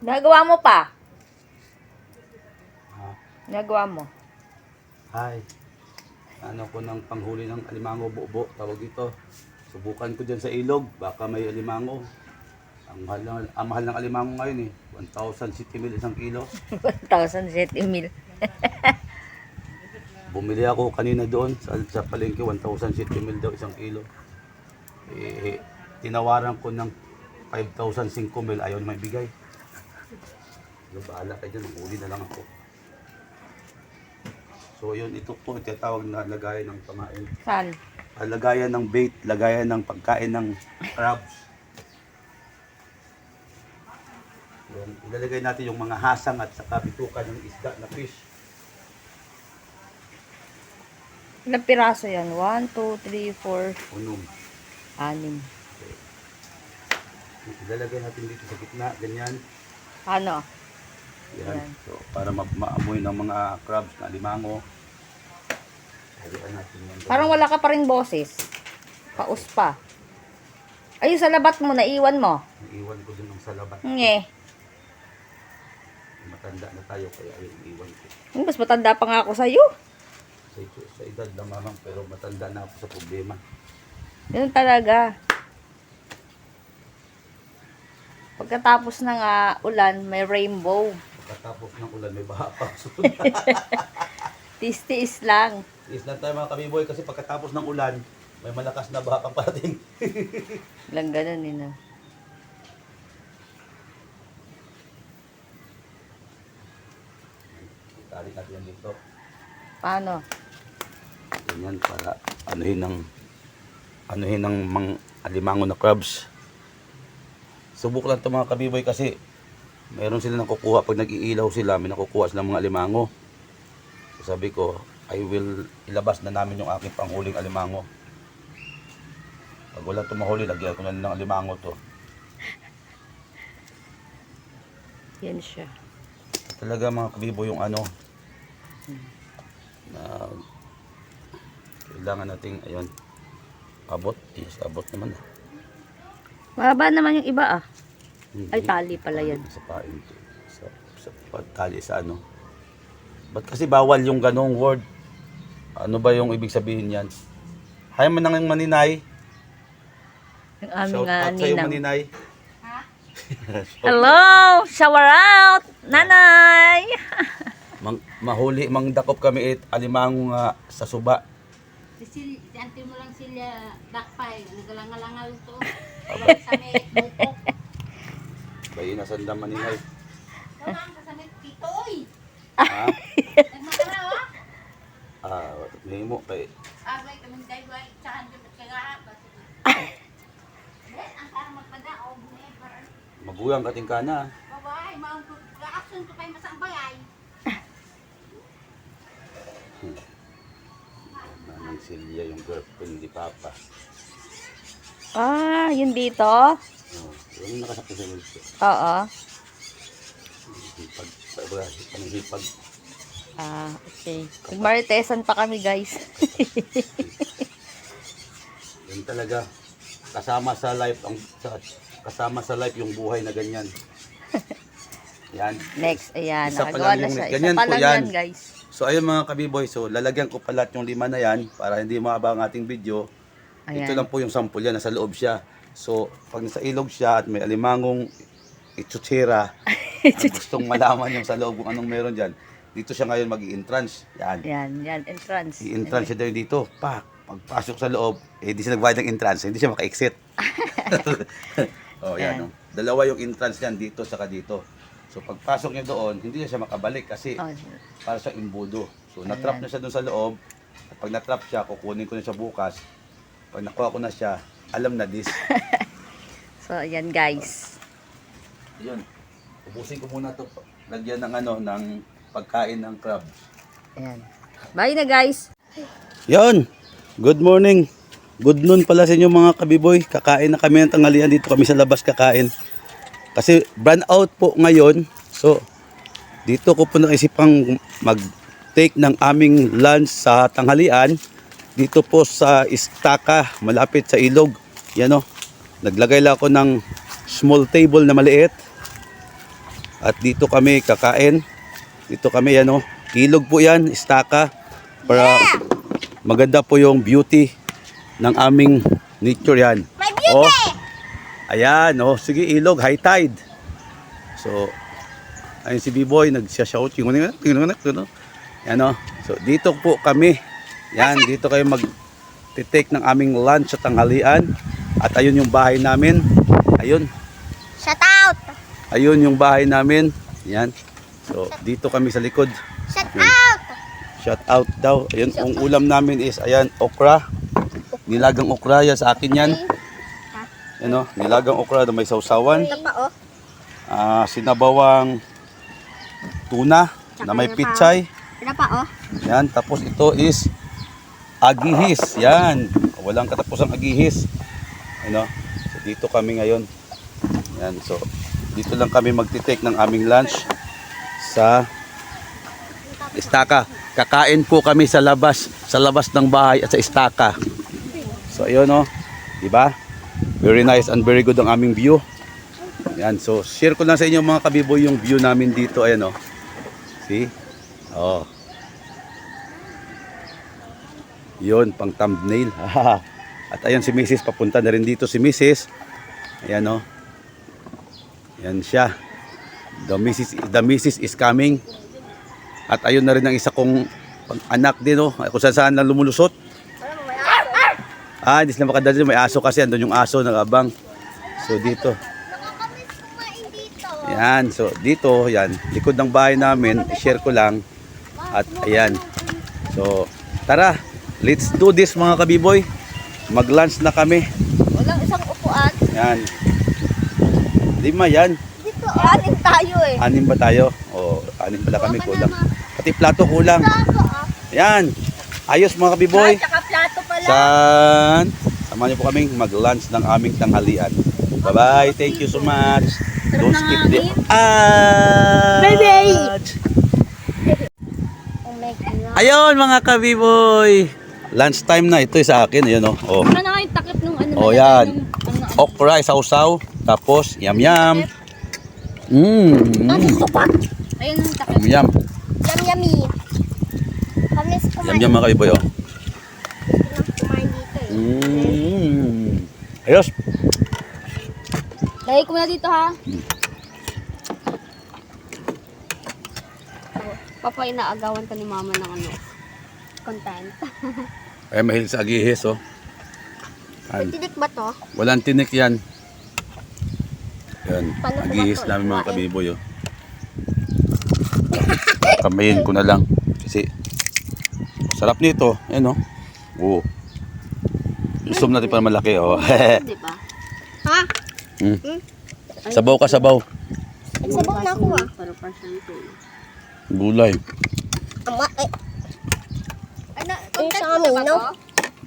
Nagawa mo pa? Ha? Nagawa mo? Hi. Ano ko ng panghuli ng alimango buo, tawag dito. Subukan ko dyan sa ilog, baka may alimango. Ang mahal ng alimango ngayon eh. 1,000 city mil isang kilo. 1,000 mil. Bumili ako kanina doon sa palengke, 1,000 city mil daw isang kilo. Tinawaran ko ng 5,000 5 mil, ayaw na may bigay. Bahala kayo dyan, huli na lang ako. So yun, ito po tinatawag na lagayan ng pamain. Saan? Lagayan ng bait, lagayan ng pagkain ng crabs. Yun, ilalagay natin yung mga hasang at saka bituka ng isda na fish. Ilang piraso yan? 1, 2, 3, 4, Unong. 6. Okay. Ilalagay natin dito sa gitna, ganyan. Ano? Yan. Yan. So, para maamoy ng mga crabs na limango. Haluan natin yan. Parang wala ka pa rin boses. Paus pa. Ayun sa labat mo, naiwan mo. Iwan ko dun ng salabat. Nge. Matanda na tayo kaya yung iwan ko. Mas matanda pa nga ako sa'yo. Sa edad lamang pero matanda na ako sa problema. Yun talaga. Pagkatapos ng ulan, may rainbow. Pagkatapos ng ulan may baha pa. Tiis-tiis lang. Is lang tayo mga kabiboy kasi pagkatapos ng ulan may malakas na baha pang parating. Lang ganun yun. Itali natin yan dito. Paano? Ganyan para anuhin ng alimango na crabs. Subok lang ito mga kabiboy kasi meron sila nakukuha pag nag-iilaw sila, may nakukuha sila mga alimango. So sabi ko, ilabas na namin yung aking panghuling alimango. Pag wala ito mahuli, lagyan ko na ng alimango to. Yan siya. Talaga mga kabiboy yung ano na kailangan nating ayun abot. Yes, abot naman. Mahaba naman yung iba Hindi. Ay, tali pala yan. Sa pain. Sa tali sa ano. Ba't kasi bawal yung ganong word? Ano ba yung ibig sabihin yan? Hay man ng maninay. Yung aming Shout out sa'yo ninang. maninay. Hello! Shower out! Nanay! Mahuli, mangdakop kami alimango nga sa suba. Si auntie mo lang sila dakpay, nagalangalangal to. Aba. Sa may bukok. Bayi na sandang maninay. Tawang ka sa may pitoy. Ha? Nagmakarawa. May mo kay Abay kaming dayway, tsahan din at kagaha. Ang parang magpadaog na parang maguyang kating kana. babay, maong kaasun ko kay masang bagay. Nanang Silya yung girlfriend ni Papa. Yun dito? Yung nakasakit sa multo. Oo. Panghipag. Okay. Nagmaritesan pa kami, guys. Yan talaga. Kasama sa life yung buhay na ganyan. Yan. Next, ayan. Isa pa Nakagawa lang na yung siya. ganyan Isa pa po lang yan. yan, guys. So ayun mga kabiboy, so lalagyan ko pala yung 5 na yan para hindi maaba ang ating video. Ayan. Ito lang po yung sample yan, nasa loob siya. So pag nasa ilog siya at may alimangong itsutsira, gustong malaman yung sa loob kung anong meron dyan, dito siya ngayon mag-i-entrance. Yan. Yan. Entrance. I-entrance siya daw dito. Pagpasok sa loob, di siya nagbayad ng entrance, hindi siya maka-exit. Oh, yan. Yan. Dalawa yung entrance niyan, dito saka dito. So pagpasok niya doon, hindi na siya makabalik kasi para sa imbudo. So natrap na siya doon sa loob. At pag natrap siya, kukunin ko na siya bukas. Pag nakuha ko na siya, alam na this. So, ayan, guys. Yun. Ubusin ko muna to. Lagyan ng ng pagkain ng crab. Ayan. Bye na, guys. Yun. Good morning. Good noon pala sa inyo mga kabiboy. Kakain na kami ng tanghalian, dito kami sa labas kakain. Kasi brand out po ngayon. So, dito ko po naisipang mag-take ng aming lunch sa tanghalian. Dito po sa Istaka, malapit sa ilog. Yan o. Naglagay lang ako ng small table na maliit. At dito kami kakain. Dito kami ano, ilog po yan, istaka. Para maganda po yung beauty ng aming nature yan. Oh, ayan, oh, sige ilog, high tide. So, ayun si B-Boy, nagsya-shout. Yan oh. So, dito po kami. Yan, dito kayo mag-take ng aming lunch at tanghalian. At ayun yung bahay namin. Ayun. Shout out! Ayun yung bahay namin. Yan. So, dito kami sa likod. Shout out! Shout out daw. Ayun, ang ulam namin is, ayan, okra. Nilagang okra, yan sa akin yan. Yan o, nilagang okra na may sausawan. Ito pa, oh. Sinabawang tuna na may pitsay. Ito pa, oh. Yan, tapos ito is agihis. Yan, walang katapusang agihis. Ano? So, dito kami ngayon. Yan, so dito lang kami magti-take ng aming lunch sa istaka. Kakain po kami sa labas ng bahay at sa istaka. So ayun oh, 'di ba? Very nice and very good ang aming view. Yan, so share ko lang sa inyo mga kabiboy yung view namin dito. Ayan oh. See? Oh. Yun, pang thumbnail. At ayun si Mrs. papunta na rin dito si Mrs. Ayan oh. Yan siya. The Mrs. is coming. At ayun na rin ang isa kong anak din oh. Kung saan na lumulusot. Hindi sila makadali. May aso kasi. Andun yung aso nag-abang. So dito. Yan. So dito. Yan. Likod ng bahay namin. I-share ko lang. At ayan. So tara. Let's do this mga kabiboy. Mag-lunch na kami. Walang isang upuan. Yan. 5 yan. Dito, anim tayo eh. 6 ba tayo? O, 6 pala kami kulang. Pati plato kulang. Yan. Ayos mga kabiboy. Tsaka plato pala. San? Samahan niyo po kaming mag-lunch ng aming tanghalian. Bye-bye. Thank you so much. Don't skip the ads. Oh my God. Ayun mga kabiboy. Lunch time na. Ito sa akin. Ayun oh. Oh. Ano nga yung takip nung ano? Oh, yan. Okra, sausaw. Tapos, yam-yam. Ayun yung takip. Yam-yam. Yummy. Kami sa kumain. Yam-yam mga kabiboy oh. Kumain dito eh. Ayos. Lagay ko na dito ha. Papa, inaagawan ka ni mama ng ano, content. Ay, mahilig sa agihis oh. Yan. Tinik ba to? Walang tinik yan. Yan. Paano ko Agihis ba to? namin mga kabiboy oh. Kamayin ko na lang. Kasi sarap nito. Ayan oh. Oo. Zoom natin para malaki oh. Di ba? Ha? Sabaw ka sabaw. Nagsabok na ako ah. Para pa siyang ito. Gulay. Ama, eh. Ano? Yung sa amin, no?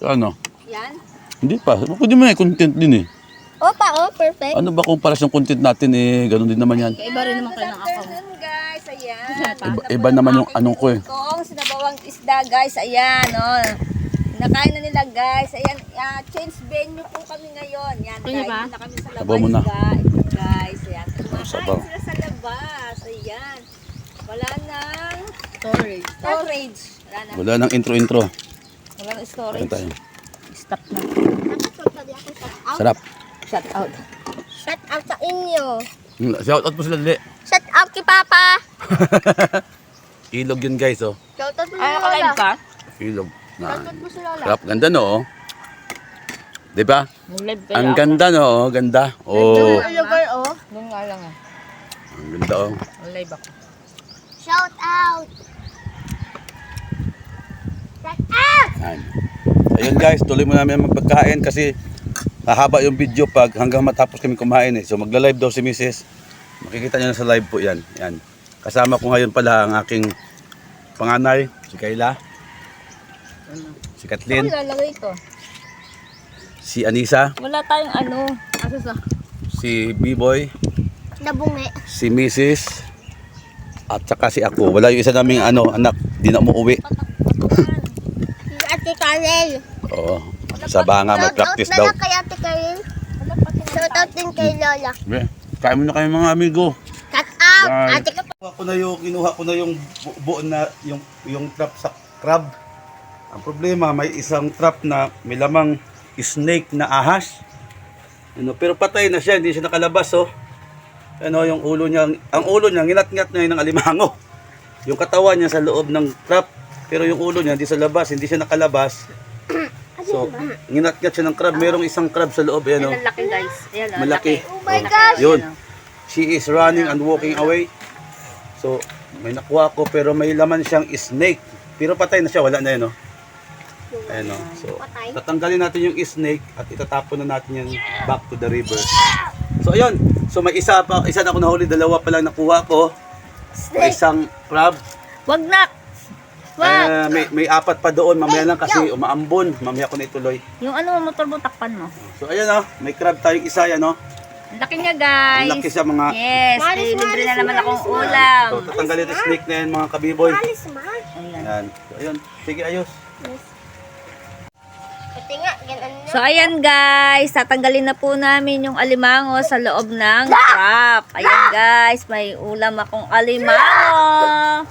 Ano? Yan? Hindi pa. Pwede mo na content din eh. Opa, oh, perfect. Ano ba kung para sa content natin eh. Ganun din naman yan. Iba rin naman kayo ng account. Guys, ayan. Iba naman yung anong ko eh. Kung sinabawang isda guys, ayan oh. Nakain na nila guys. Ayan, change venue po kami ngayon. Yan, Pwede kain ba? na kami sa labas. Sabaw mo na. Guys, ayan. Kumakain Sabaw. sila sa labas. Ayan. Wala nang Storage. storage. Wala nang intro-intro. Wala nang Kain storage. tayo. Stop na. Sarap. Shut out. Shout out sa inyo. Shout out po sila dali. Shout out kay Papa. Ilog yun guys oh. Shout out mo Ano ka live ka? Ilog. Na. Shout out mo si Lola. Sarap. Ganda no oh. Diba? Mag-live ka Ang lang. ganda no oh. Ganda. Oh. Lugar, oh. Doon nga lang ah. Ang ganda oh. Mag-live ako. Shout out. Shout out. Yan. Ayun guys, tuloy mo namin ang magpagkain kasi hahaba yung video pag hanggang matapos kami kumain eh. So magla-live daw si Mrs. Makikita niyo na sa live po yan. Yan. Kasama ko ngayon pala ang aking panganay, si Kayla, si Kathleen, Ano lalagay ito? si Anisa, Wala tayong ano. Asa sa? si B-Boy, Nabungi. si Mrs. At saka si ako. Wala yung isa naming anak, di na umuwi. Si Ate Karel. Oo. Sa banga, mag-practice daw. Shout out na lang kay Ate Karel. Shout out din kay Lola. Kain mo na kayo mga amigo. Shout out. Bye. Ate ka pa. Kinuha ko na yung buo na yung trap sa crab. Ang problema, may isang trap na may lamang snake na ahas. Pero patay na siya, hindi siya nakalabas, oh. Yung ulo niya, ang ulo niya, nginat-ngat na yun ng alimango. Yung katawan niya sa loob ng trap, pero yung ulo niya hindi sa labas, hindi siya nakalabas. So, nginat-ngat siya ng crab. Merong isang crab sa loob, Ayan ang laki guys. Ayan ang malaki. laki. Oh my gosh. Yun. She is running and walking away. So, may nakuha ko pero may laman siyang snake. Pero patay na siya, wala na yun, oh. Ayan, oh. So, tatanggalin natin yung snake at itatapon na natin yan back to the river. So, ayun. So, may isa na ako nahuli, dalawa pa lang nakuha ko. May isang crab. Wag na. Wag. May apat pa doon, mamaya lang kasi umaambon. Mamaya ko na ituloy. Yung ano, motor mo, takpan mo. So, ayan, oh. May crab tayong isa, yan, oh. Ang laki niya guys. Ang laki siya, mga... Yes, may libre na naman akong ulam. So, tatanggalin yung snake na yan, mga kabiboy. Alis man. Ayan. Ayan. So, ayun. Sige, ayos. Ate nga, ganun na. So ayan guys, tatanggalin na po namin yung alimango sa loob ng trap. Ayan guys, may ulam akong alimango.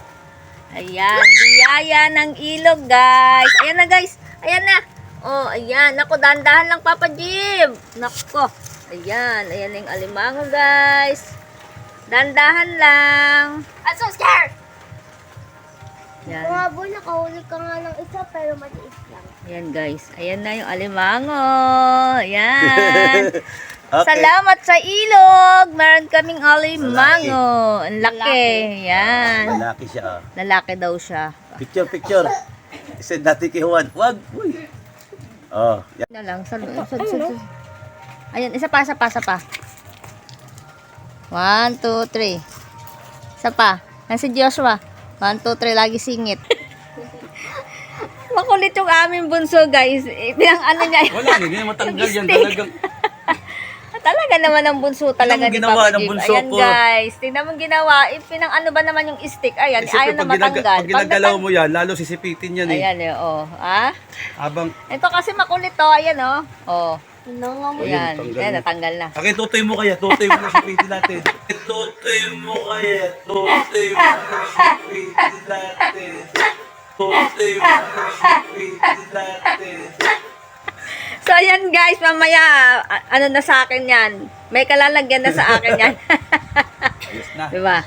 Ayan, biyaya ng ilog guys. Ayan na guys, ayan na. Oh, ayan. Nako, dahan-dahan lang Papa Jim. Nako. Ayan, ayan yung alimango guys. Dahan-dahan lang. I'm so scared. Ayan. Mga boy, nakahuli ka nga ng isa pero maliit lang. Ayan guys, ayan na yung alimango. Ayan. Okay. Salamat sa ilog. Meron kaming alimango. Ang laki. Ayan. Lalaki siya, ah. Lalaki daw siya. Picture. Isend natin kay Juan. Wag. Uy. Oh, yan. Na lang. Ayan, isa pa. 1, 2, 3. Isa pa. Yan si Joshua. 1, 2, 3. Lagi singit. Makulit yung aming bunso, guys. Pinang ano niya. Wala, hindi na matanggal yan. Stick. Talagang, Talaga naman ang bunso talaga Tingnan mo ni ginawa Papa ng Jim. bunso Ayan ko. guys. Tingnan mo ginawa. Pinang ano ba naman yung stick? Ayan, Siyempre, ayaw na matanggal. Pag ginagalaw mo yan, lalo sisipitin yan, eh. Ayan eh, oh. Ah? Habang, Ito kasi makulit to. Ayan, oh. Oh. Pinanga mo. Ayan. tanggal Ayan, mo. natanggal na. okay, tutoy mo kaya. Tutoy mo na sipitin natin. Tutoy mo kaya. Tutoy mo na sipitin natin. Tutoy mo na sipitin natin. So, ayan guys, mamaya, ano na sa akin yan. May kalalagyan na sa akin yan. Ayos na. Diba?